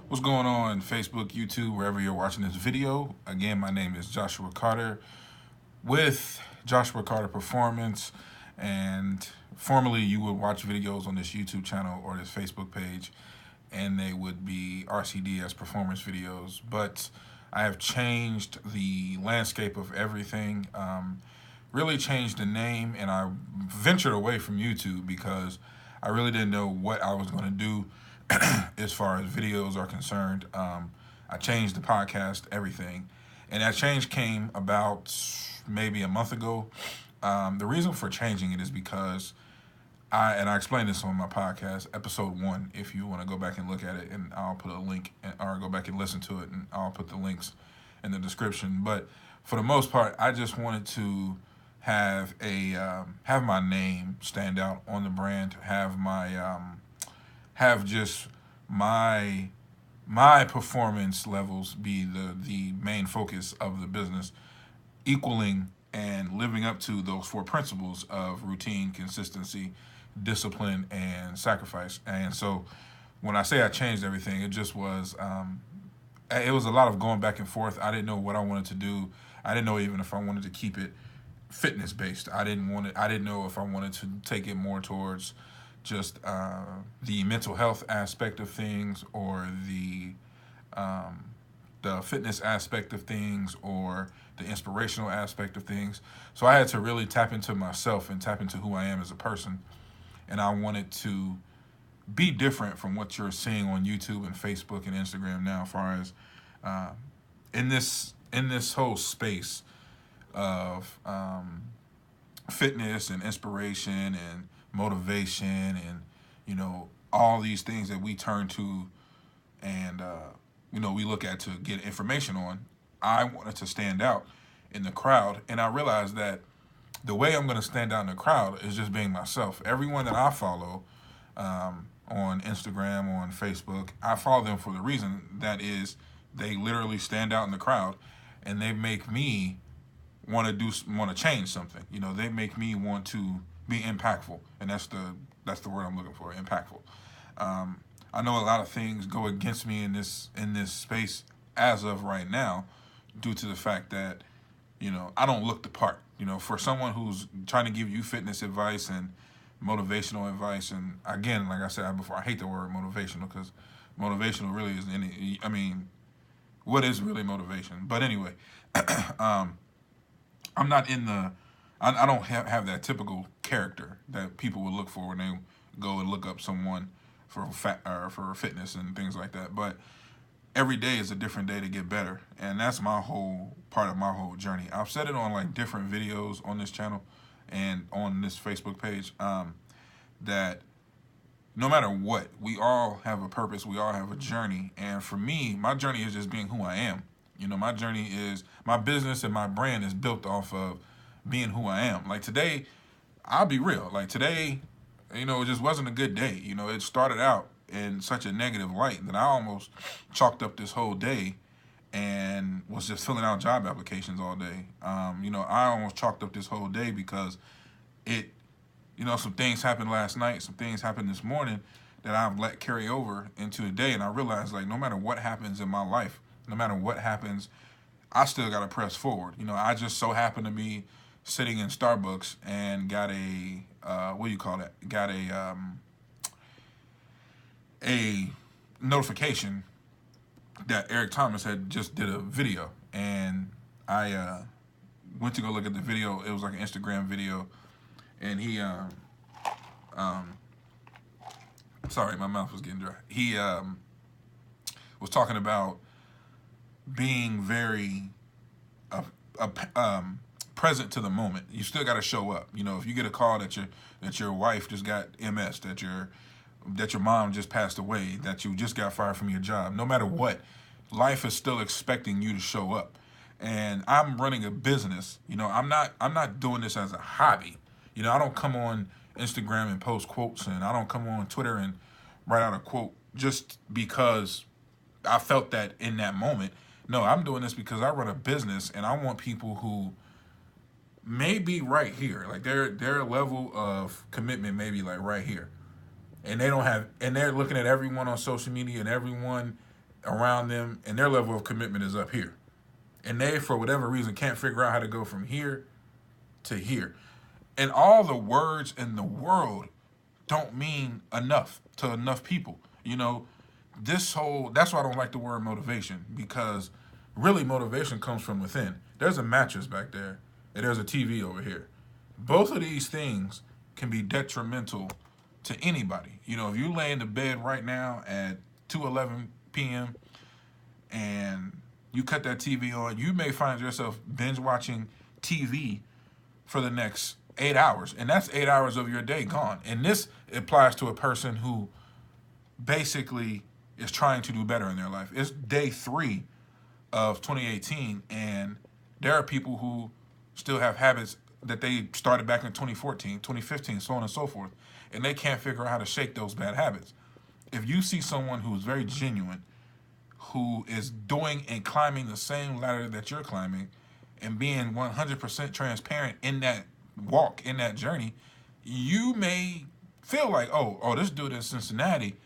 What's going on, Facebook, YouTube, wherever you're watching this video? Again, my name is Joshua Carter with Joshua Carter Performance, and formerly you would watch videos on this YouTube channel or this Facebook page, and they would be RCDS performance videos. But I have changed the landscape of everything, really changed the name, and I ventured away from YouTube because I really didn't know what I was going to do as far as videos are concerned. I changed the podcast, everything. And that change came about maybe a month ago. The reason for changing it is because I explained this on my podcast, episode 1, if you want to go back and look at it, and I'll put a link, or go back and listen to it, and I'll put the links in the description. But for the most part, I just wanted to have my name stand out on the brand, have just my my performance levels be the main focus of the business, equaling and living up to those four principles of routine, consistency, discipline, and sacrifice. And so when I say I changed everything, it was a lot of going back and forth. I didn't know what I wanted to do. I didn't know even if I wanted to keep it fitness based. I didn't know if I wanted to take it more towards just the mental health aspect of things, or the fitness aspect of things, or the inspirational aspect of things. So I had to really tap into myself and tap into who I am as a person. And I wanted to be different from what you're seeing on YouTube and Facebook and Instagram now, as far as uh, in this whole space of fitness and inspiration and motivation, and all these things that we turn to, and we look at to get information on. I wanted to stand out in the crowd, and I realized that the way I'm going to stand out in the crowd is just being myself. Everyone that I follow, on Instagram, on Facebook, I follow them for the reason that is they literally stand out in the crowd, and they make me want to change something. They make me want to be impactful, and that's the word I'm looking for, impactful. I know a lot of things go against me in this space as of right now, due to the fact that I don't look the part. For someone who's trying to give you fitness advice and motivational advice, and again, like I said before, I hate the word motivational, because motivational really isn't any. I mean, what is really motivation? But anyway, I'm not in the. I don't have that typical character that people would look for when they go and look up someone for fat or for fitness and things like that. But every day is a different day to get better, and that's my whole part of my whole journey. I've said it on like different videos on this channel and on this Facebook page, that no matter what, we all have a purpose, we all have a journey. And for me, my journey is just being who I am. My journey is my business, and my brand is built off of being who I am. Like today, I'll be real. Like today, it just wasn't a good day. It started out in such a negative light that I almost chalked up this whole day and was just filling out job applications all day. I almost chalked up this whole day because it, some things happened last night, some things happened this morning that I've let carry over into the day. And I realized, like, no matter what happens in my life, no matter what happens, I still got to press forward. I just so happened to be sitting in Starbucks and got a, what do you call it? Got a notification that Eric Thomas had just did a video, and I went to go look at the video. It was like an Instagram video, and he sorry, my mouth was getting dry. He was talking about being very uh, uh, um, present to the moment. You still got to show up. If you get a call that your wife just got MS, that your mom just passed away, that you just got fired from your job, no matter what, life is still expecting you to show up. And I'm running a business. I'm not doing this as a hobby. I don't come on Instagram and post quotes, and I don't come on Twitter and write out a quote just because I felt that in that moment. No, I'm doing this because I run a business, and I want people who may be right here, like their level of commitment may be like right here, and they don't have, and they're looking at everyone on social media and everyone around them, and their level of commitment is up here. And they, for whatever reason, can't figure out how to go from here to here. And all the words in the world don't mean enough to enough people. You know, that's why I don't like the word motivation, because really motivation comes from within. There's a mattress back there, and there's a TV over here. Both of these things can be detrimental to anybody. You know, if you lay in the bed right now at 2:11 p.m. and you cut that TV on, you may find yourself binge watching TV for the next 8 hours, and that's 8 hours of your day gone. And this applies to a person who basically is trying to do better in their life. It's day 3 of 2018, and there are people who still have habits that they started back in 2014, 2015, so on and so forth, and they can't figure out how to shake those bad habits. If you see someone who's very genuine, who is doing and climbing the same ladder that you're climbing, and being 100% transparent in that walk, in that journey, you may feel like, oh, this dude in Cincinnati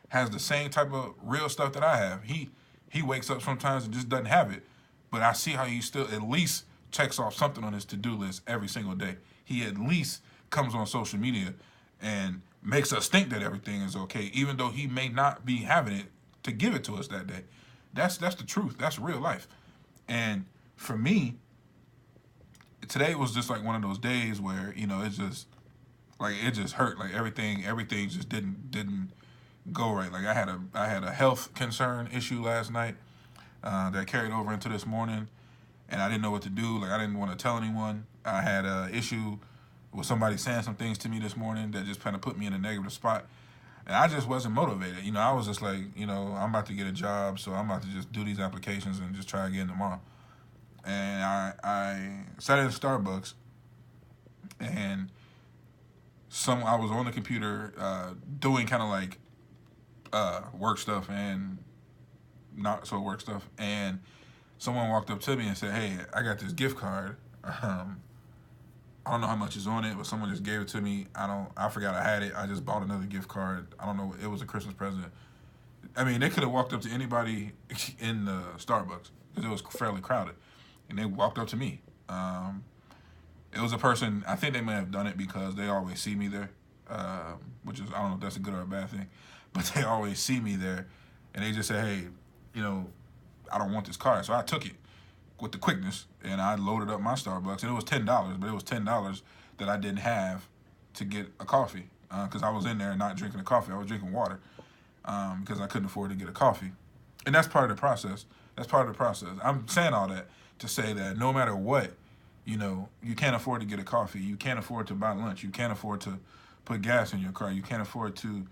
has the same type of real stuff that I have. He wakes up sometimes and just doesn't have it, but I see how he still at least checks off something on his to-do list every single day. He at least comes on social media and makes us think that everything is okay, even though he may not be having it to give it to us that day. That's the truth. That's real life. And for me, today was just like one of those days where, you know, it just hurt. Like everything just didn't go right. Like I had a health concern issue last night that carried over into this morning, and I didn't know what to do. Like I didn't want to tell anyone. I had an issue with somebody saying some things to me this morning that just kind of put me in a negative spot. And I just wasn't motivated. You know, I was just like, you know, I'm about to get a job, so I'm about to just do these applications and just try again tomorrow. And I sat in Starbucks, and I was on the computer doing kind of like work stuff and not so work stuff, and someone walked up to me and said, "Hey, I got this gift card. I don't know how much is on it, but someone just gave it to me. I forgot I had it. I just bought another gift card. I don't know. It was a Christmas present." I mean, they could have walked up to anybody in the Starbucks because it was fairly crowded, and they walked up to me. It was a person. I think they may have done it because they always see me there, which is, I don't know if that's a good or a bad thing, but they always see me there, and they just say, "Hey, you know, I don't want this card." So I took it with the quickness, and I loaded up my Starbucks, and it was $10, but it was $10 that I didn't have to get a coffee because I was in there not drinking a coffee. I was drinking water because I couldn't afford to get a coffee, and that's part of the process. That's part of the process. I'm saying all that to say that no matter what, you know, you can't afford to get a coffee. You can't afford to buy lunch. You can't afford to put gas in your car. You can't afford to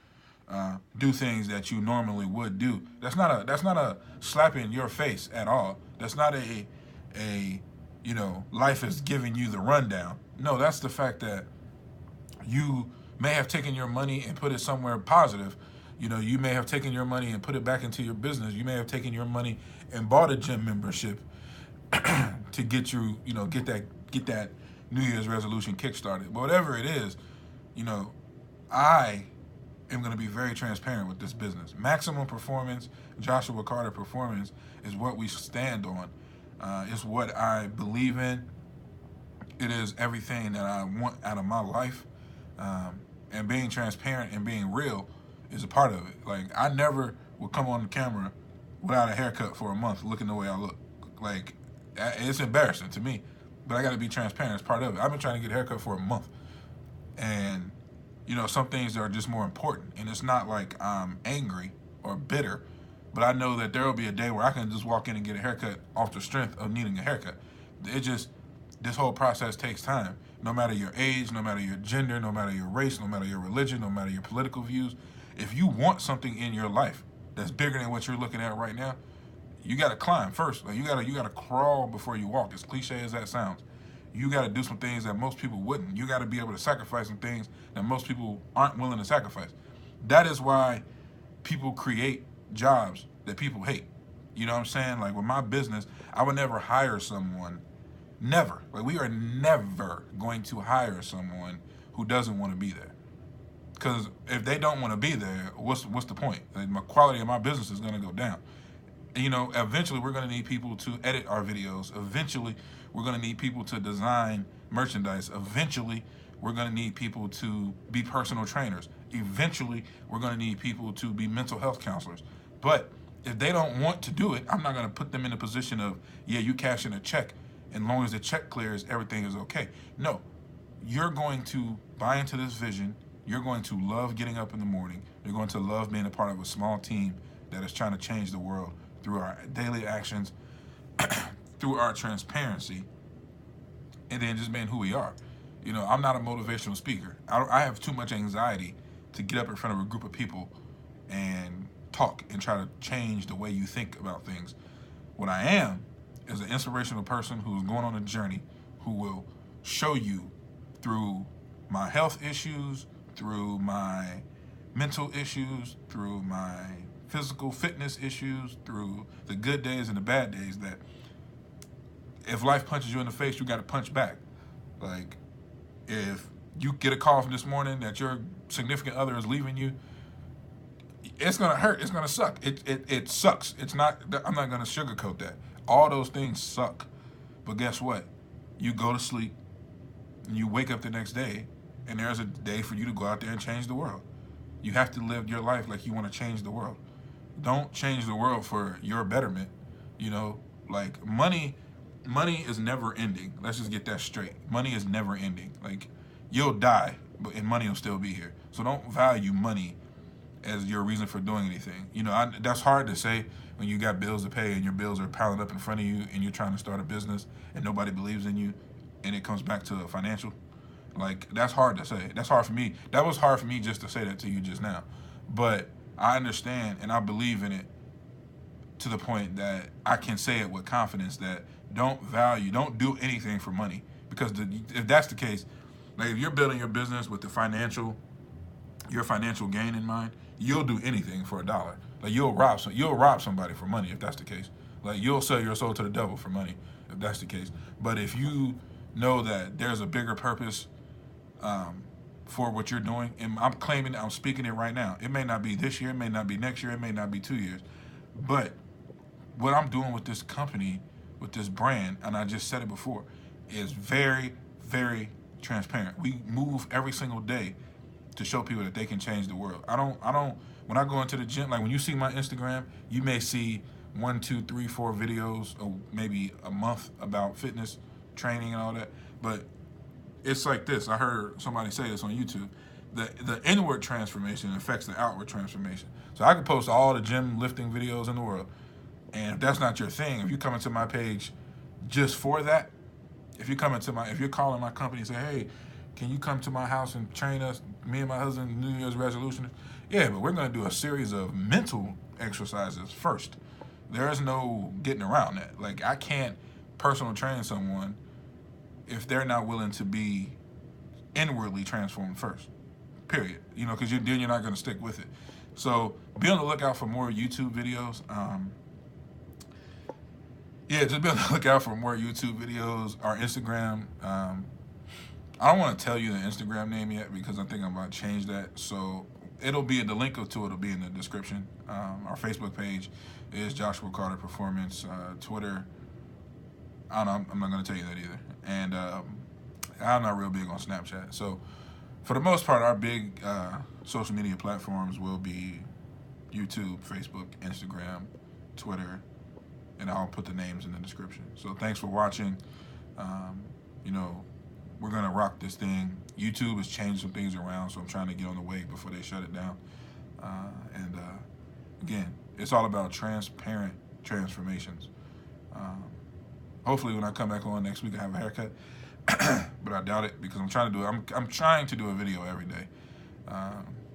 do things that you normally would do. That's not a slap in your face at all. That's not a you know, life is giving you the rundown. No, that's the fact that you may have taken your money and put it somewhere positive. You know, you may have taken your money and put it back into your business. You may have taken your money and bought a gym membership to get you, you know, get that New Year's resolution kickstarted. But whatever it is, you know, I am going to be very transparent with this business. Maximum Performance, Joshua Carter Performance, is what we stand on. It's what I believe in. It is everything that I want out of my life. And being transparent and being real is a part of it. Like, I never would come on the camera without a haircut for a month looking the way I look. Like, it's embarrassing to me, but I got to be transparent. It's part of it. I've been trying to get a haircut for a month. And, you know, some things are just more important. And it's not like I'm angry or bitter, but I know that there will be a day where I can just walk in and get a haircut off the strength of needing a haircut. This whole process takes time. No matter your age, no matter your gender, no matter your race, no matter your religion, no matter your political views, if you want something in your life that's bigger than what you're looking at right now, you got to climb first. Like you got to crawl before you walk. As cliche as that sounds, you got to do some things that most people wouldn't. You got to be able to sacrifice some things that most people aren't willing to sacrifice. That is why people create jobs that people hate. You know what I'm saying? Like with my business, I would never hire someone. Never. Like we are never going to hire someone who doesn't want to be there. Because if they don't want to be there, what's the point? Like, my quality of my business is going to go down. You know, eventually we're going to need people to edit our videos. Eventually, we're going to need people to design merchandise. Eventually, we're going to need people to be personal trainers. Eventually, we're going to need people to be mental health counselors. But if they don't want to do it, I'm not going to put them in a position of, yeah, you cash in a check. And as long as the check clears, everything is okay. No, you're going to buy into this vision. You're going to love getting up in the morning. You're going to love being a part of a small team that is trying to change the world through our daily actions, through our transparency, and then just being who we are. You know, I'm not a motivational speaker. I have too much anxiety to get up in front of a group of people and talk and try to change the way you think about things. What I am is an inspirational person who's going on a journey, who will show you through my health issues, through my mental issues, through my physical fitness issues, through the good days and the bad days, that if life punches you in the face, you got to punch back. Like, if you get a call from this morning that your significant other is leaving you, it's gonna hurt. It's gonna suck. It sucks. It's not. I'm not gonna sugarcoat that. All those things suck. But guess what? You go to sleep, and you wake up the next day, and there's a day for you to go out there and change the world. You have to live your life like you want to change the world. Don't change the world for your betterment. You know, like money is never ending. Let's just get that straight. Money is never ending. Like, you'll die, and money will still be here. So don't value money as your reason for doing anything. You know, that's hard to say when you got bills to pay and your bills are piling up in front of you and you're trying to start a business and nobody believes in you, and it comes back to financial. Like, that's hard to say. That's hard for me. That was hard for me just to say that to you just now. But I understand and I believe in it to the point that I can say it with confidence that don't do anything for money. Because if that's the case, like, if you're building your business with your financial gain in mind, you'll do anything for $1. Like, you'll rob somebody for money if that's the case. Like, you'll sell your soul to the devil for money if that's the case. But if you know that there's a bigger purpose for what you're doing, and I'm speaking it right now. It may not be this year, it may not be next year, it may not be 2 years, but what I'm doing with this company, with this brand, and I just said it before, is very, very transparent. We move every single day to show people that they can change the world. I don't. When I go into the gym, like when you see my Instagram, you may see 1, 2, 3, 4 videos, or maybe a month about fitness, training, and all that. But it's like this. I heard somebody say this on YouTube. The inward transformation affects the outward transformation. So I could post all the gym lifting videos in the world, and if that's not your thing, if you come into my page just for that, if you're calling my company and say, hey, can you come to my house and train us, me and my husband, New Year's resolution? Yeah, but we're going to do a series of mental exercises first. There is no getting around that. Like, I can't personal train someone if they're not willing to be inwardly transformed first, period. You know, because then you're not going to stick with it. So be on the lookout for more YouTube videos. Just be on the lookout for more YouTube videos. Our Instagram, I don't want to tell you the Instagram name yet because I think I'm about to change that. So the link to it will be in the description. Our Facebook page is Joshua Carter Performance. Twitter, I don't know, I'm not going to tell you that either. And I'm not real big on Snapchat. So for the most part, our big social media platforms will be YouTube, Facebook, Instagram, Twitter, and I'll put the names in the description. So thanks for watching. We're going to rock this thing. YouTube has changed some things around, so I'm trying to get on the wave before they shut it down. Again, it's all about transparent transformations. Hopefully when I come back on next week, I have a haircut. But I doubt it because I'm trying to do a video every day.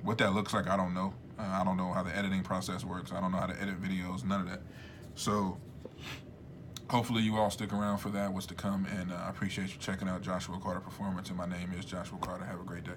What that looks like, I don't know. I don't know how the editing process works. I don't know how to edit videos, none of that. So hopefully you all stick around for that, what's to come, and I appreciate you checking out Joshua Carter Performance, and my name is Joshua Carter. Have a great day.